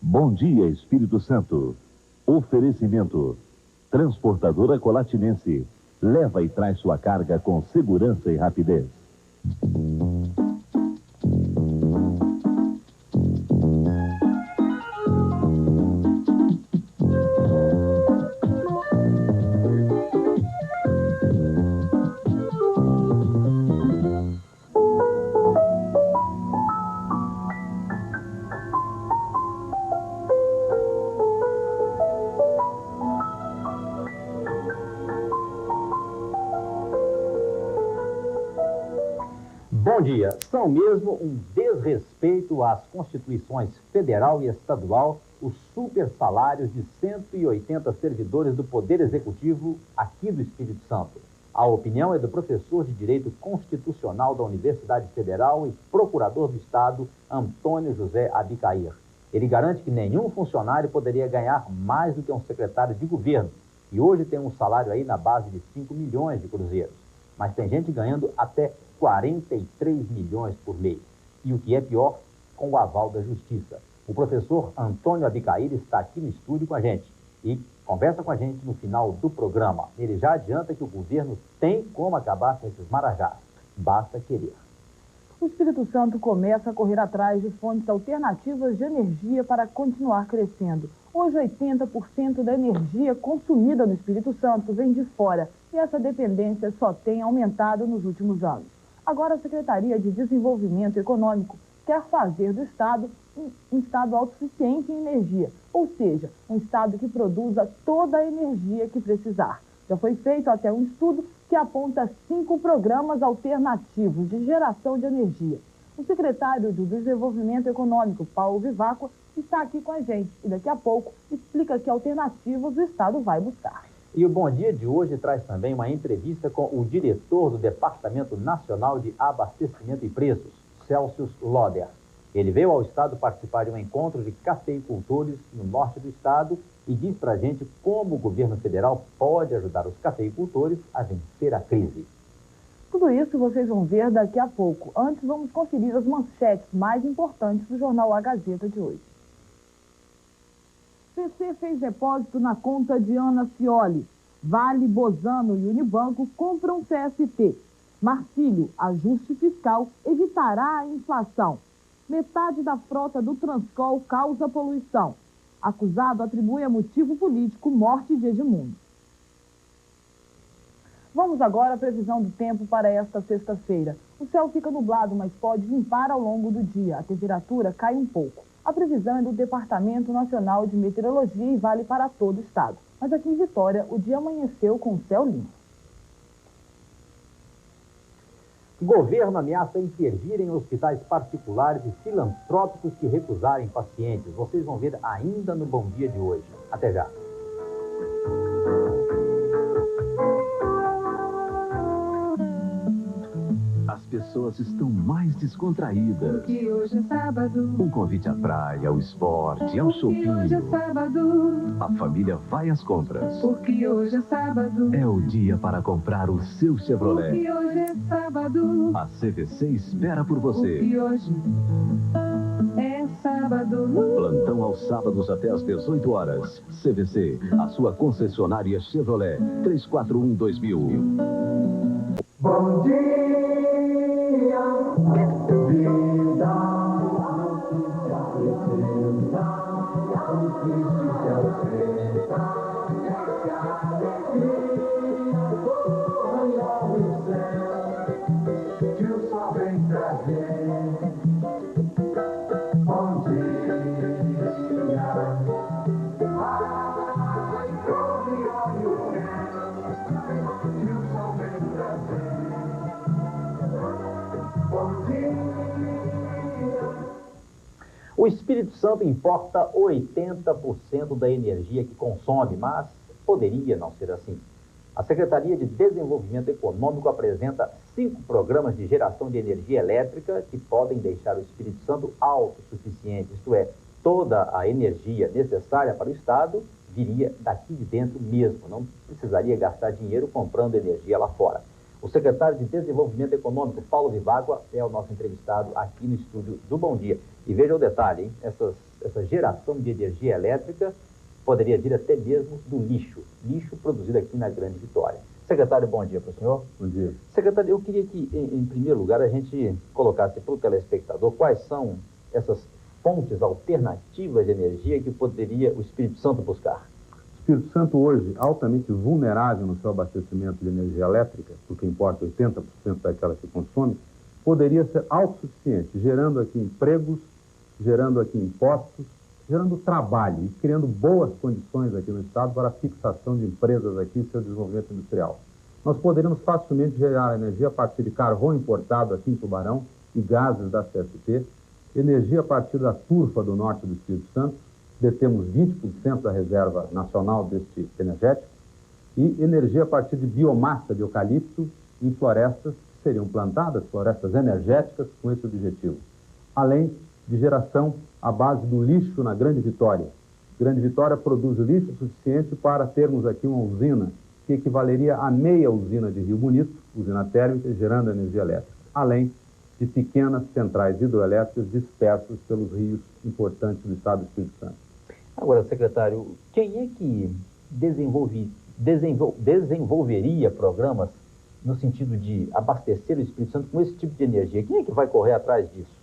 Bom dia, Espírito Santo. Oferecimento. Transportadora Colatinense. Leva e traz sua carga com segurança e rapidez. Bom dia. São mesmo um desrespeito às constituições federal e estadual os super salários de 180 servidores do Poder Executivo aqui do Espírito Santo. A opinião é do professor de Direito Constitucional da Universidade Federal e procurador do Estado, Antônio José Abicair. Ele garante que nenhum funcionário poderia ganhar mais do que um secretário de governo, e hoje tem um salário aí na base de 5 milhões de cruzeiros. Mas tem gente ganhando até 43 milhões por mês. E o que é pior, com o aval da Justiça. O professor Antônio Abicair está aqui no estúdio com a gente e conversa com a gente no final do programa. Ele já adianta que o governo tem como acabar com esses marajás. Basta querer. O Espírito Santo começa a correr atrás de fontes alternativas de energia para continuar crescendo. Hoje, 80% da energia consumida no Espírito Santo vem de fora e essa dependência só tem aumentado nos últimos anos. Agora, a Secretaria de Desenvolvimento Econômico quer fazer do Estado um Estado autossuficiente em energia, ou seja, um Estado que produza toda a energia que precisar. Já foi feito até um estudo que aponta 5 programas alternativos de geração de energia. O secretário do Desenvolvimento Econômico, Paulo Viváqua, está aqui com a gente e daqui a pouco explica que alternativas o Estado vai buscar. E o Bom Dia de hoje traz também uma entrevista com o diretor do Departamento Nacional de Abastecimento e Preços, Celsius Loder. Ele veio ao estado participar de um encontro de cafeicultores no norte do estado e diz pra gente como o governo federal pode ajudar os cafeicultores a vencer a crise. Tudo isso vocês vão ver daqui a pouco. Antes, vamos conferir as manchetes mais importantes do jornal A Gazeta de hoje. PC fez depósito na conta de Ana Scioli. Vale, Bozano e Unibanco compram CST. Marcílio, ajuste fiscal evitará a inflação. Metade da frota do Transcol causa poluição. Acusado atribui a motivo político morte de Edmundo. Vamos agora à previsão do tempo para esta sexta-feira. O céu fica nublado, mas pode limpar ao longo do dia. A temperatura cai um pouco. A previsão é do Departamento Nacional de Meteorologia e vale para todo o estado. Mas aqui em Vitória, o dia amanheceu com céu limpo. O governo ameaça intervir em hospitais particulares e filantrópicos que recusarem pacientes. Vocês vão ver ainda no Bom Dia de hoje. Até já. As pessoas estão mais descontraídas. Porque hoje é sábado. Um convite à praia, ao esporte, ao shopping. Porque hoje é sábado. A família vai às compras. Porque hoje é sábado. É o dia para comprar o seu Chevrolet. Porque hoje é sábado. A CVC espera por você. Porque hoje é sábado. Plantão aos sábados até às 18 horas. CVC, a sua concessionária Chevrolet. 341-2000. Bom dia, vida, que o sol vem trazer. Bom dia, ai, come olhe o céu, que o sol vem trazer. Bom dia. O Espírito Santo importa 80% da energia que consome, mas poderia não ser assim. A Secretaria de Desenvolvimento Econômico apresenta 5 programas de geração de energia elétrica que podem deixar o Espírito Santo autossuficiente, isto é, toda a energia necessária para o Estado viria daqui de dentro mesmo, não precisaria gastar dinheiro comprando energia lá fora. O secretário de Desenvolvimento Econômico, Paulo Viváqua, é o nosso entrevistado aqui no estúdio do Bom Dia. E veja o detalhe, hein? Essas essa geração de energia elétrica poderia vir até mesmo do lixo produzido aqui na Grande Vitória. Secretário, bom dia para o senhor. Bom dia. Secretário, eu queria que, em primeiro lugar, a gente colocasse para o telespectador quais são essas fontes alternativas de energia que poderia o Espírito Santo buscar. O Espírito Santo hoje, altamente vulnerável no seu abastecimento de energia elétrica, porque importa 80% daquela que consome, poderia ser autossuficiente, gerando aqui empregos, gerando aqui impostos, gerando trabalho e criando boas condições aqui no Estado para a fixação de empresas aqui e seu desenvolvimento industrial. Nós poderíamos facilmente gerar energia a partir de carvão importado aqui em Tubarão e gases da CSP, energia a partir da turfa do norte do Espírito Santo, detemos 20% da reserva nacional deste energético, e energia a partir de biomassa de eucalipto em florestas que seriam plantadas, florestas energéticas, com esse objetivo. Além de geração à base do lixo na Grande Vitória. Grande Vitória produz lixo suficiente para termos aqui uma usina que equivaleria a meia usina de Rio Bonito, usina térmica, gerando energia elétrica, além de pequenas centrais hidroelétricas dispersas pelos rios importantes do estado do Espírito Santo. Agora, secretário, quem é que desenvolveria programas no sentido de abastecer o Espírito Santo com esse tipo de energia? Quem é que vai correr atrás disso?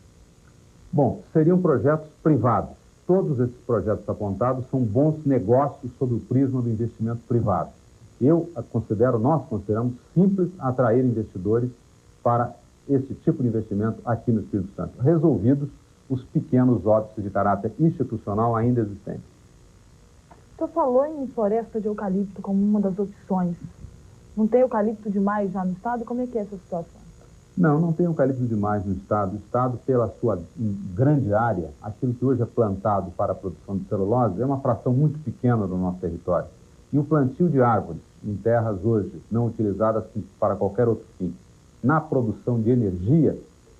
Bom, seriam projetos privados. Todos esses projetos apontados são bons negócios sob o prisma do investimento privado. Nós consideramos simples atrair investidores para esse tipo de investimento aqui no Espírito Santo, resolvidos os pequenos óbitos de caráter institucional ainda existentes. O senhor falou em floresta de eucalipto como uma das opções. Não tem eucalipto demais já no estado? Como é que é essa situação? Não tem eucalipto demais no estado. O estado, pela sua grande área, aquilo que hoje é plantado para a produção de celulose é uma fração muito pequena do nosso território. E o plantio de árvores em terras hoje não utilizadas para qualquer outro fim, na produção de energia,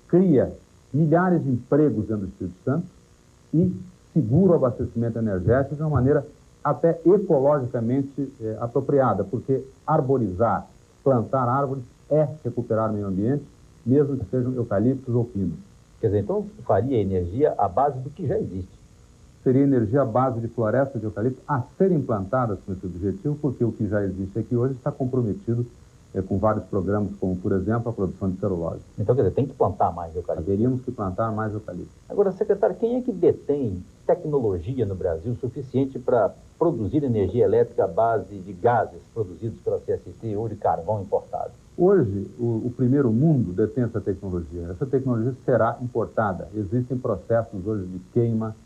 cria milhares de empregos dentro do Espírito Santo e segura o abastecimento energético de uma maneira até ecologicamente apropriada, porque arborizar, plantar árvores é recuperar o meio ambiente, mesmo que sejam eucaliptos ou pinos. Quer dizer, então faria energia à base do que já existe. Seria energia à base de florestas de eucalipto a serem plantadas com esse objetivo, porque o que já existe aqui hoje está comprometido com vários programas, como, por exemplo, a produção de celulose. Então, quer dizer, tem que plantar mais eucalipto. Haveríamos que plantar mais eucalipto. Agora, secretário, quem é que detém tecnologia no Brasil suficiente para produzir energia elétrica à base de gases produzidos pela CST ou de carvão importado? Hoje, o primeiro mundo detém essa tecnologia. Essa tecnologia será importada. Existem processos hoje de queima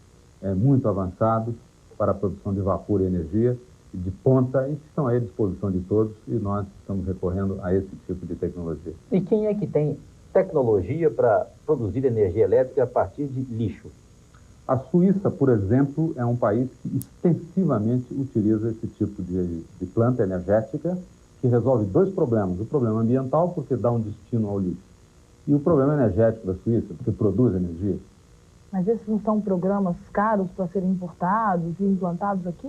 muito avançados para a produção de vapor e energia, de ponta, e que estão à disposição de todos, e nós estamos recorrendo a esse tipo de tecnologia. E quem é que tem tecnologia para produzir energia elétrica a partir de lixo? A Suíça, por exemplo, é um país que extensivamente utiliza esse tipo de planta energética, que resolve dois problemas. O problema ambiental, porque dá um destino ao lixo, e o problema energético da Suíça, porque produz energia. Mas esses não são programas caros para serem importados e implantados aqui?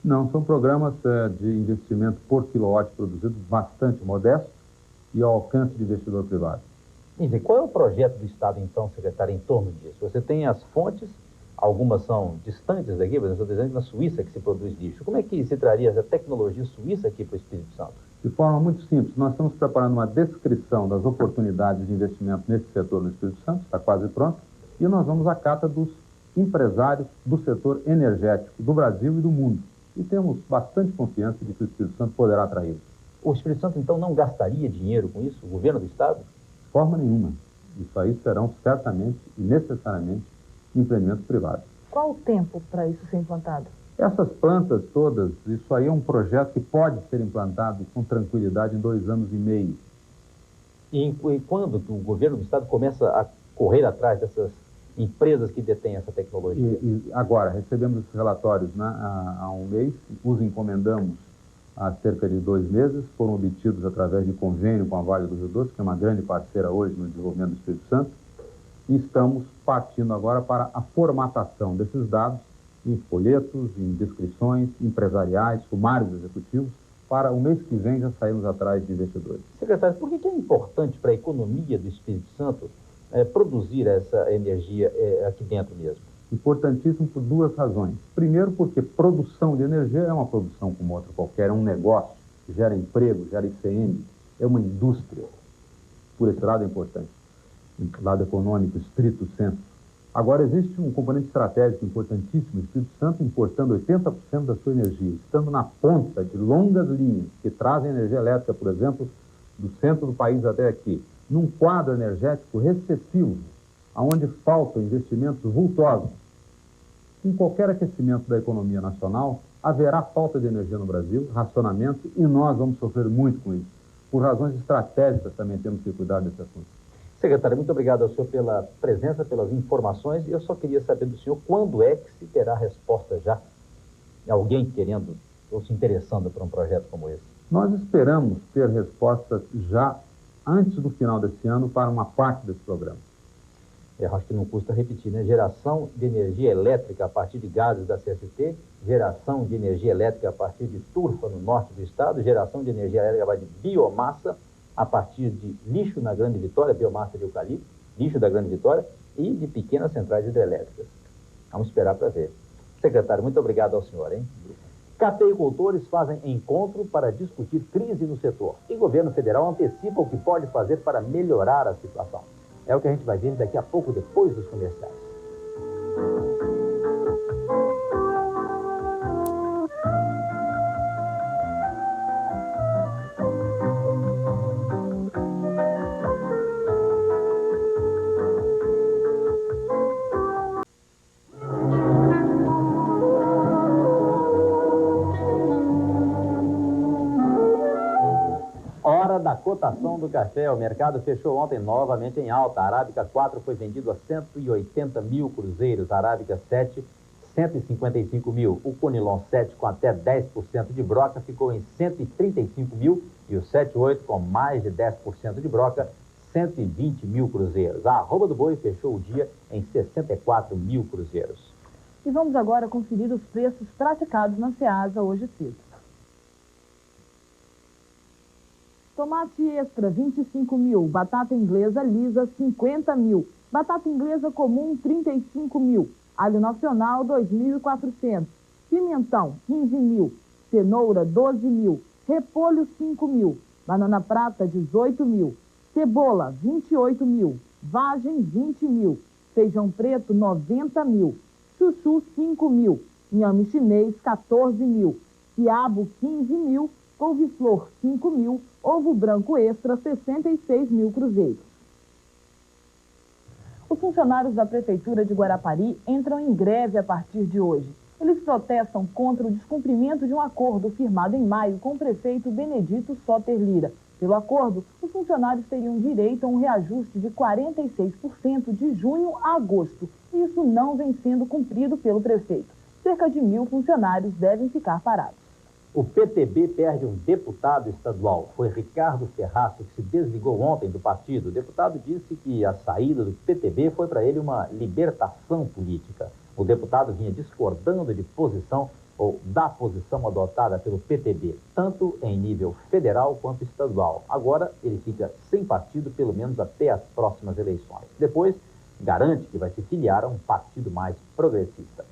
Não, são programas de investimento por quilowatt produzido bastante modestos e ao alcance de investidor privado. Enfim, qual é o projeto do Estado, então, secretário, em torno disso? Você tem as fontes, algumas são distantes daqui, por exemplo, estou dizendo na Suíça que se produz lixo. Como é que se traria essa tecnologia suíça aqui para o Espírito Santo? De forma muito simples, nós estamos preparando uma descrição das oportunidades de investimento nesse setor no Espírito Santo, está quase pronto, e nós vamos à cata dos empresários do setor energético do Brasil e do mundo. E temos bastante confiança de que o Espírito Santo poderá atraí-los. O Espírito Santo, então, não gastaria dinheiro com isso? O governo do Estado? De forma nenhuma. Isso aí serão certamente e necessariamente empreendimentos privados. Qual o tempo para isso ser implantado? Essas plantas todas, isso aí é um projeto que pode ser implantado com tranquilidade em 2 anos e meio. E quando o governo do Estado começa a correr atrás dessas empresas que detêm essa tecnologia? Agora, recebemos esses relatórios há um mês, os encomendamos há cerca de 2 meses, foram obtidos através de convênio com a Vale do Rio Doce, que é uma grande parceira hoje no desenvolvimento do Espírito Santo, e estamos partindo agora para a formatação desses dados em folhetos, em descrições empresariais, sumários executivos, para o mês que vem já sairmos atrás de investidores. Secretário, por que é importante para a economia do Espírito Santo produzir essa energia aqui dentro mesmo? Importantíssimo por duas razões. Primeiro, porque produção de energia é uma produção como outra qualquer, é um negócio, gera emprego, gera ICM, é uma indústria. Por esse lado é importante, lado econômico, estrito senso. Agora, existe um componente estratégico importantíssimo, o Espírito Santo importando 80% da sua energia, estando na ponta de longas linhas que trazem energia elétrica, por exemplo, do centro do país até aqui, num quadro energético recessivo, onde faltam investimentos vultosos. Com qualquer aquecimento da economia nacional, haverá falta de energia no Brasil, racionamento, e nós vamos sofrer muito com isso. Por razões estratégicas também temos que cuidar desse assunto. Secretário, muito obrigado ao senhor pela presença, pelas informações. Eu só queria saber do senhor quando é que se terá resposta já? Alguém querendo ou se interessando por um projeto como esse? Nós esperamos ter respostas já antes do final desse ano para uma parte desse programa. Eu acho que não custa repetir, né? Geração de energia elétrica a partir de gases da CST, geração de energia elétrica a partir de turfa no norte do estado, geração de energia elétrica a partir de biomassa, a partir de lixo na Grande Vitória, biomassa de eucalipto, lixo da Grande Vitória e de pequenas centrais hidrelétricas. Vamos esperar para ver. Secretário, muito obrigado ao senhor, hein? Cafeicultores fazem encontro para discutir crise no setor e governo federal antecipa o que pode fazer para melhorar a situação. É o que a gente vai ver daqui a pouco, depois dos comerciais. Hora da cotação do café. O mercado fechou ontem novamente em alta. A Arábica 4 foi vendido a 180 mil cruzeiros. A Arábica 7, 155 mil. O Conilon 7 com até 10% de broca ficou em 135 mil. E o 78 com mais de 10% de broca, 120 mil cruzeiros. A arroba do boi fechou o dia em 64 mil cruzeiros. E vamos agora conferir os preços praticados na Ceasa hoje cedo. Tomate extra, 25 mil. Batata inglesa lisa, 50 mil. Batata inglesa comum, 35 mil. Alho nacional, 2.400. Pimentão, 15 mil. Cenoura, 12 mil. Repolho, 5 mil. Banana prata, 18 mil. Cebola, 28 mil. Vagem, 20 mil. Feijão preto, 90 mil. Chuchu, 5 mil. Inhame chinês, 14 mil. Quiabo, 15 mil. Couve-flor, 5 mil. Ovo branco extra, 66 mil cruzeiros. Os funcionários da Prefeitura de Guarapari entram em greve a partir de hoje. Eles protestam contra o descumprimento de um acordo firmado em maio com o prefeito Benedito Soter Lira. Pelo acordo, os funcionários teriam direito a um reajuste de 46% de junho a agosto. E isso não vem sendo cumprido pelo prefeito. Cerca de 1.000 funcionários devem ficar parados. O PTB perde um deputado estadual. Foi Ricardo Ferraço que se desligou ontem do partido. O deputado disse que a saída do PTB foi para ele uma libertação política. O deputado vinha discordando de posição ou da posição adotada pelo PTB, tanto em nível federal quanto estadual. Agora ele fica sem partido pelo menos até as próximas eleições. Depois, garante que vai se filiar a um partido mais progressista.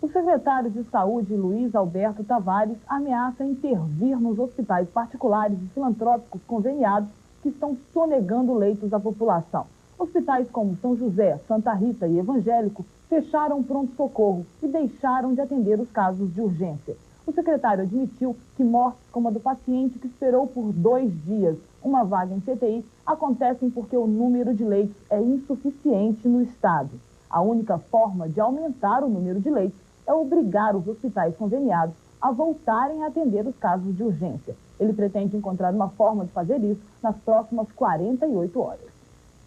O secretário de Saúde, Luiz Alberto Tavares, ameaça intervir nos hospitais particulares e filantrópicos conveniados que estão sonegando leitos à população. Hospitais como São José, Santa Rita e Evangélico fecharam pronto-socorro e deixaram de atender os casos de urgência. O secretário admitiu que mortes como a do paciente que esperou por 2 dias uma vaga em CTI acontecem porque o número de leitos é insuficiente no estado. A única forma de aumentar o número de leitos é obrigar os hospitais conveniados a voltarem a atender os casos de urgência. Ele pretende encontrar uma forma de fazer isso nas próximas 48 horas.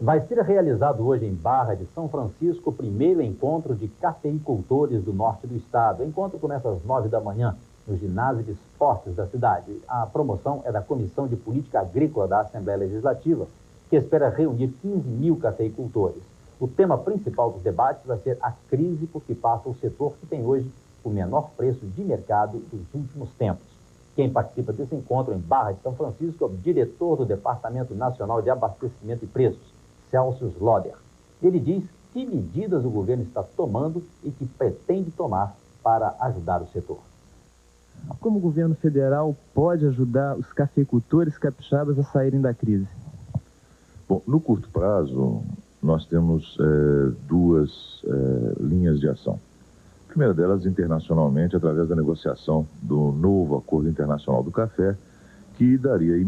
Vai ser realizado hoje em Barra de São Francisco o primeiro encontro de cafeicultores do norte do estado. O encontro começa às 9 da manhã no ginásio de esportes da cidade. A promoção é da Comissão de Política Agrícola da Assembleia Legislativa, que espera reunir 15 mil cafeicultores. O tema principal dos debates vai ser a crise por que passa o setor que tem hoje o menor preço de mercado dos últimos tempos. Quem participa desse encontro em Barra de São Francisco é o diretor do Departamento Nacional de Abastecimento e Preços, Celso Sloder. Ele diz que medidas o governo está tomando e que pretende tomar para ajudar o setor. Como o governo federal pode ajudar os cafeicultores capixabas a saírem da crise? Bom, no curto prazo, nós temos duas linhas de ação. A primeira delas, internacionalmente, através da negociação do novo Acordo Internacional do Café, que daria de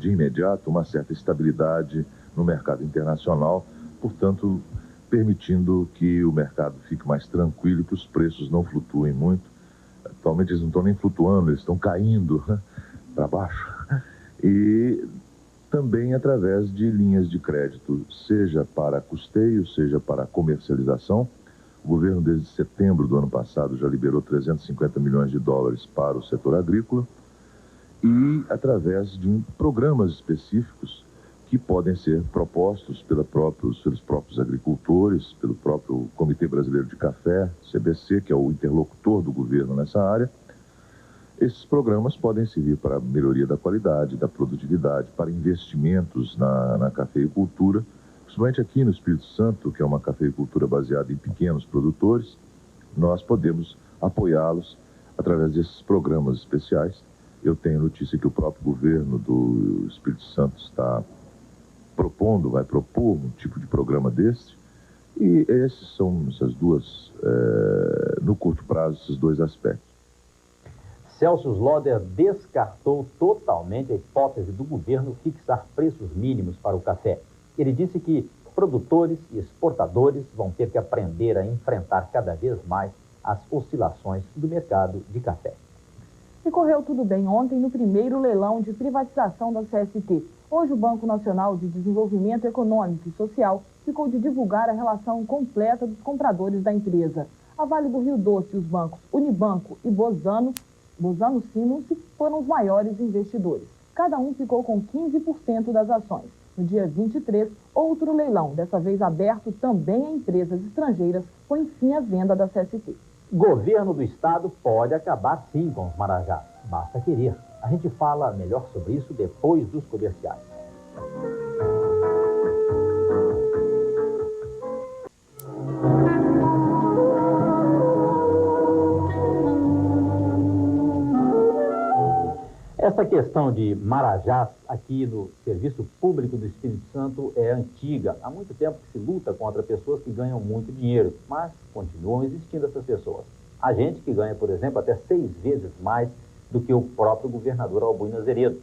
imediato uma certa estabilidade no mercado internacional, portanto, permitindo que o mercado fique mais tranquilo e que os preços não flutuem muito. Atualmente eles não estão nem flutuando, eles estão caindo para baixo. E também através de linhas de crédito, seja para custeio, seja para comercialização. O governo, desde setembro do ano passado, já liberou 350 milhões de dólares para o setor agrícola e através de programas específicos que podem ser propostos pelos próprios agricultores, pelo próprio Comitê Brasileiro de Café, CBC, que é o interlocutor do governo nessa área. Esses programas podem servir para a melhoria da qualidade, da produtividade, para investimentos na cafeicultura, principalmente aqui no Espírito Santo, que é uma cafeicultura baseada em pequenos produtores. Nós podemos apoiá-los através desses programas especiais. Eu tenho notícia que o próprio governo do Espírito Santo vai propor um tipo de programa desse. E esses são no curto prazo, esses dois aspectos. Celso Sloder descartou totalmente a hipótese do governo fixar preços mínimos para o café. Ele disse que produtores e exportadores vão ter que aprender a enfrentar cada vez mais as oscilações do mercado de café. E correu tudo bem ontem no primeiro leilão de privatização da CST. Hoje o Banco Nacional de Desenvolvimento Econômico e Social ficou de divulgar a relação completa dos compradores da empresa. A Vale do Rio Doce e os bancos Unibanco e Bozano Simmons foram os maiores investidores. Cada um ficou com 15% das ações. No dia 23, outro leilão, dessa vez aberto também a empresas estrangeiras, põe fim à venda da CST. Governo do Estado pode acabar sim com os marajás, basta querer. A gente fala melhor sobre isso depois dos comerciais. Essa questão de marajás aqui no Serviço Público do Espírito Santo é antiga. Há muito tempo que se luta contra pessoas que ganham muito dinheiro, mas continuam existindo essas pessoas. Há gente que ganha, por exemplo, até 6 vezes mais do que o próprio governador Albino Azeredo.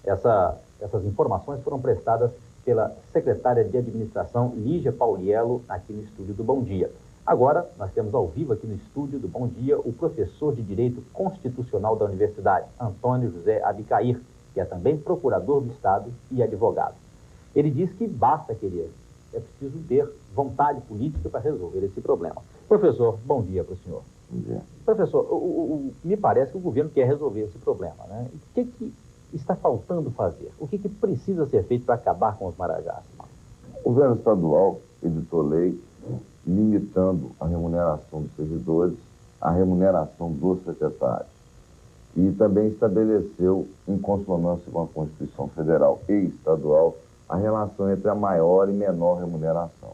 Essas informações foram prestadas pela secretária de Administração, Lígia Pauliello, aqui no estúdio do Bom Dia. Agora, nós temos ao vivo aqui no estúdio do Bom Dia o professor de Direito Constitucional da Universidade, Antônio José Abicair, que é também procurador do Estado e advogado. Ele diz que basta querer, é preciso ter vontade política para resolver esse problema. Professor, bom dia para o senhor. Bom dia. Professor, me parece que o governo quer resolver esse problema, né? O que está faltando fazer? O que precisa ser feito para acabar com os marajás? O governo estadual editou lei limitando a remuneração dos servidores, a remuneração dos secretários. E também estabeleceu, em consonância com a Constituição Federal e Estadual, a relação entre a maior e menor remuneração.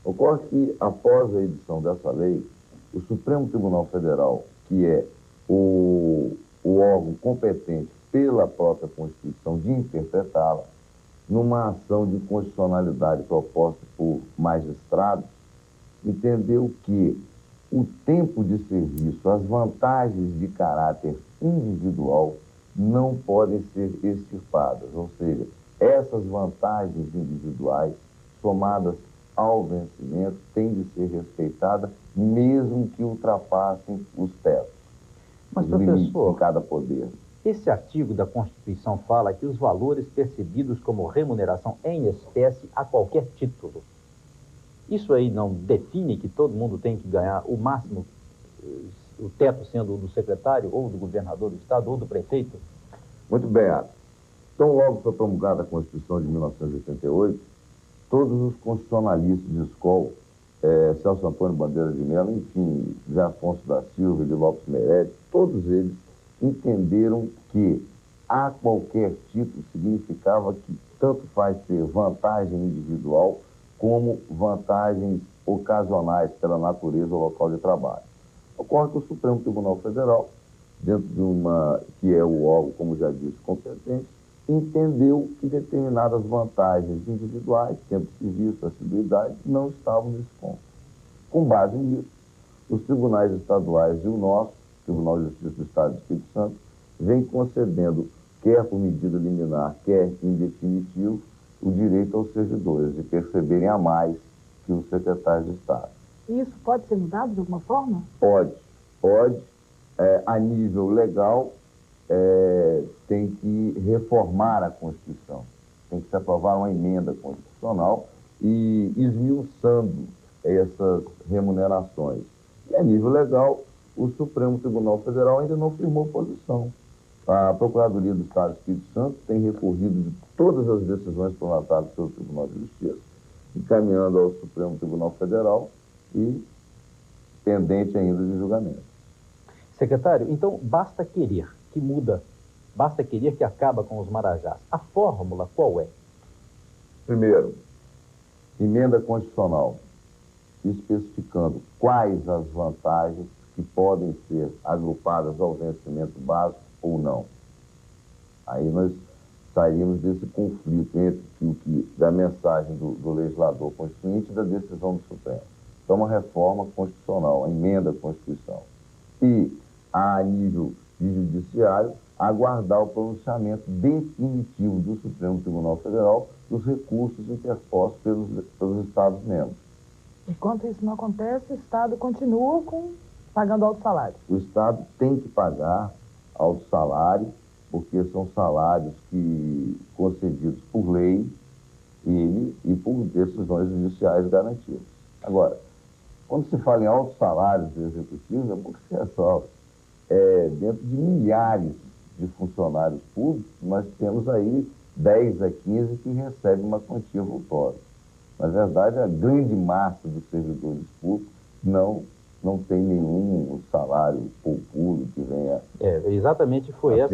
Ocorre que, após a edição dessa lei, o Supremo Tribunal Federal, que é o órgão competente pela própria Constituição de interpretá-la, numa ação de constitucionalidade proposta por magistrados, entendeu que o tempo de serviço, as vantagens de caráter individual não podem ser extirpadas, ou seja, essas vantagens individuais, somadas ao vencimento, têm de ser respeitadas, mesmo que ultrapassem os tetos, mas, os limites professor, de cada poder. Esse artigo da Constituição fala que os valores percebidos como remuneração em espécie a qualquer título. Isso aí não define que todo mundo tem que ganhar o máximo, o teto sendo do secretário, ou do governador do Estado, ou do prefeito? Muito bem, Atos. Então, logo foi promulgada a Constituição de 1988, todos os constitucionalistas de escola, Celso Antônio Bandeira de Mello, enfim, José Afonso da Silva, de Lopes Meirelles, todos eles entenderam que a qualquer título significava que tanto faz ter vantagem individual como vantagens ocasionais pela natureza do local de trabalho. Ocorre que o Supremo Tribunal Federal, dentro de que é o órgão, como já disse, competente, entendeu que determinadas vantagens individuais, tempo de serviço, assiduidade, não estavam nesse ponto. Com base nisso, os tribunais estaduais e o nosso, Tribunal de Justiça do Estado do Espírito Santo, vem concedendo, quer por medida liminar, quer em definitivo, o direito aos servidores de perceberem a mais que os secretários de Estado. Isso pode ser mudado de alguma forma? Pode. A nível legal, tem que reformar a Constituição. Tem que se aprovar uma emenda constitucional e esmiuçando essas remunerações. E a nível legal, o Supremo Tribunal Federal ainda não firmou posição. A Procuradoria do Estado do Espírito Santo tem recorrido de todas as decisões pronatadas pelo Tribunal de Justiça, encaminhando ao Supremo Tribunal Federal e pendente ainda de julgamento. Secretário, então basta querer que muda, basta querer que acaba com os marajás. A fórmula qual é? Primeiro, emenda constitucional especificando quais as vantagens que podem ser agrupadas ao vencimento básico ou não. Aí nós sairíamos desse conflito entre da mensagem do legislador constituinte e da decisão do Supremo. Então, uma reforma constitucional, a emenda à Constituição. E, a nível de judiciário, aguardar o pronunciamento definitivo do Supremo Tribunal Federal dos recursos interpostos pelos Estados-membros. Enquanto isso não acontece, o Estado continua pagando alto salário. O Estado tem que pagar alto salário, porque são salários concedidos por lei e por decisões judiciais garantidas. Agora, quando se fala em altos salários do executivo, é bom que se ressalve. Dentro de milhares de funcionários públicos, nós temos aí 10 a 15 que recebem uma quantia vultosa. Na verdade, a grande massa dos servidores públicos não tem nenhum salário poupudo que venha exatamente foi a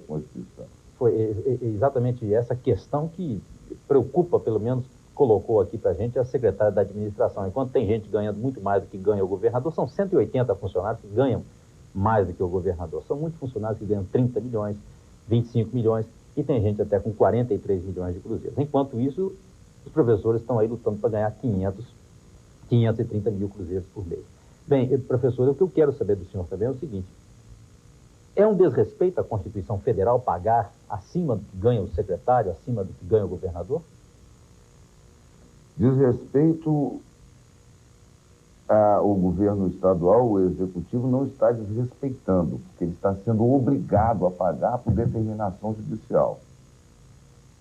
Constituição. Foi exatamente essa questão que preocupa, pelo menos colocou aqui para a gente a secretária da administração. Enquanto tem gente ganhando muito mais do que ganha o governador, são 180 funcionários que ganham mais do que o governador. São muitos funcionários que ganham 30 milhões, 25 milhões, e tem gente até com 43 milhões de cruzeiros. Enquanto isso, os professores estão aí lutando para ganhar 530 mil cruzeiros por mês. Bem, professor, o que eu quero saber do senhor também é o seguinte: é um desrespeito à Constituição Federal pagar acima do que ganha o secretário, acima do que ganha o governador? Desrespeito ao governo estadual, o executivo não está desrespeitando, porque ele está sendo obrigado a pagar por determinação judicial.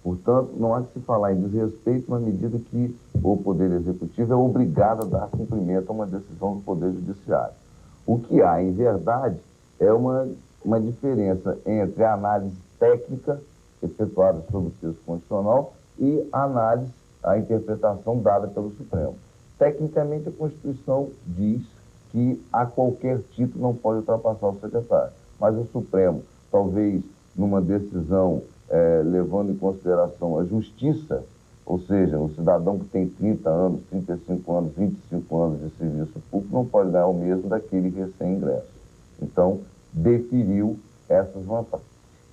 Portanto, não há que se falar em desrespeito na medida que o Poder Executivo é obrigado a dar cumprimento a uma decisão do Poder Judiciário. O que há, em verdade, é uma diferença entre a análise técnica efetuada sobre o texto constitucional e a interpretação dada pelo Supremo. Tecnicamente, a Constituição diz que a qualquer título não pode ultrapassar o secretário. Mas o Supremo, talvez numa decisão levando em consideração a justiça, ou seja, o cidadão que tem 30 anos, 35 anos, 25 anos de serviço público não pode ganhar o mesmo daquele recém-ingresso. Então, deferiu essas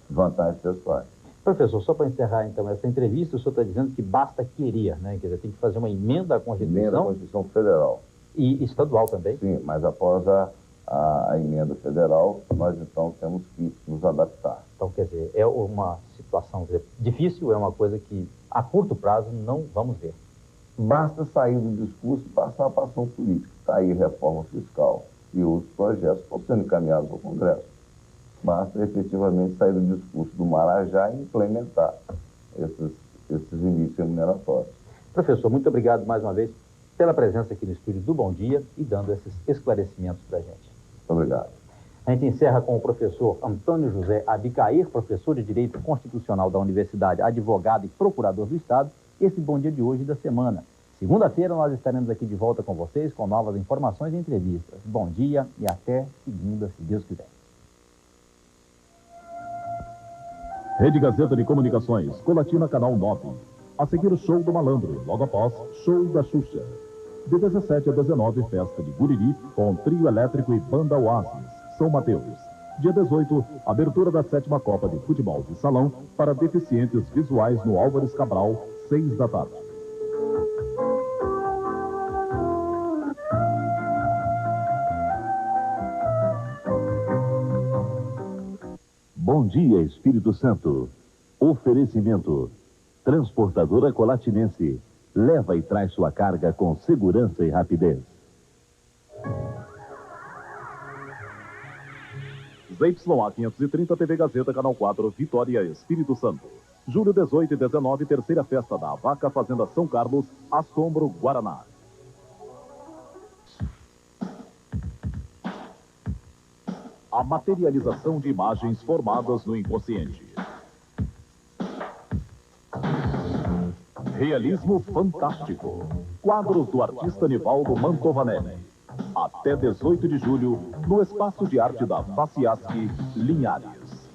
vantagens pessoais. Professor, só para encerrar então essa entrevista, o senhor está dizendo que basta querer, né? Quer dizer, tem que fazer uma emenda à Constituição. Emenda à Constituição Federal. E estadual também? Sim, mas após a emenda federal, nós então temos que nos adaptar. Então, quer dizer, é uma situação difícil, é uma coisa que a curto prazo não vamos ver. Basta sair do discurso e passar para a ação política. Está aí reforma fiscal e outros projetos estão sendo encaminhados ao Congresso. Basta efetivamente sair do discurso do Marajá e implementar esses limites remuneratórios. Professor, muito obrigado mais uma vez pela presença aqui no estúdio do Bom Dia e dando esses esclarecimentos para a gente. Muito obrigado. A gente encerra com o professor Antônio José Abicair, professor de Direito Constitucional da Universidade, advogado e procurador do Estado, esse Bom Dia de hoje da semana. Segunda-feira nós estaremos aqui de volta com vocês com novas informações e entrevistas. Bom dia e até segunda, se Deus quiser. Rede Gazeta de Comunicações, Colatina Canal 9. A seguir, show do Malandro. Logo após, show da Xuxa. De 17 a 19, festa de Guriri, com trio elétrico e banda Oasis, São Mateus. Dia 18, abertura da 7ª Copa de Futebol de Salão para deficientes visuais no Álvares Cabral, 6 da tarde. Bom dia, Espírito Santo. Oferecimento. Transportadora Colatinense. Leva e traz sua carga com segurança e rapidez. ZYA 530, TV Gazeta, Canal 4, Vitória, Espírito Santo. Julho 18 e 19, terceira festa da Vaca Fazenda São Carlos, Assombro, Guaraná. A materialização de imagens formadas no inconsciente. Realismo fantástico. Quadros do artista Nivaldo Mantovanelli. Até 18 de julho, no Espaço de Arte da Faciaschi, Linhares.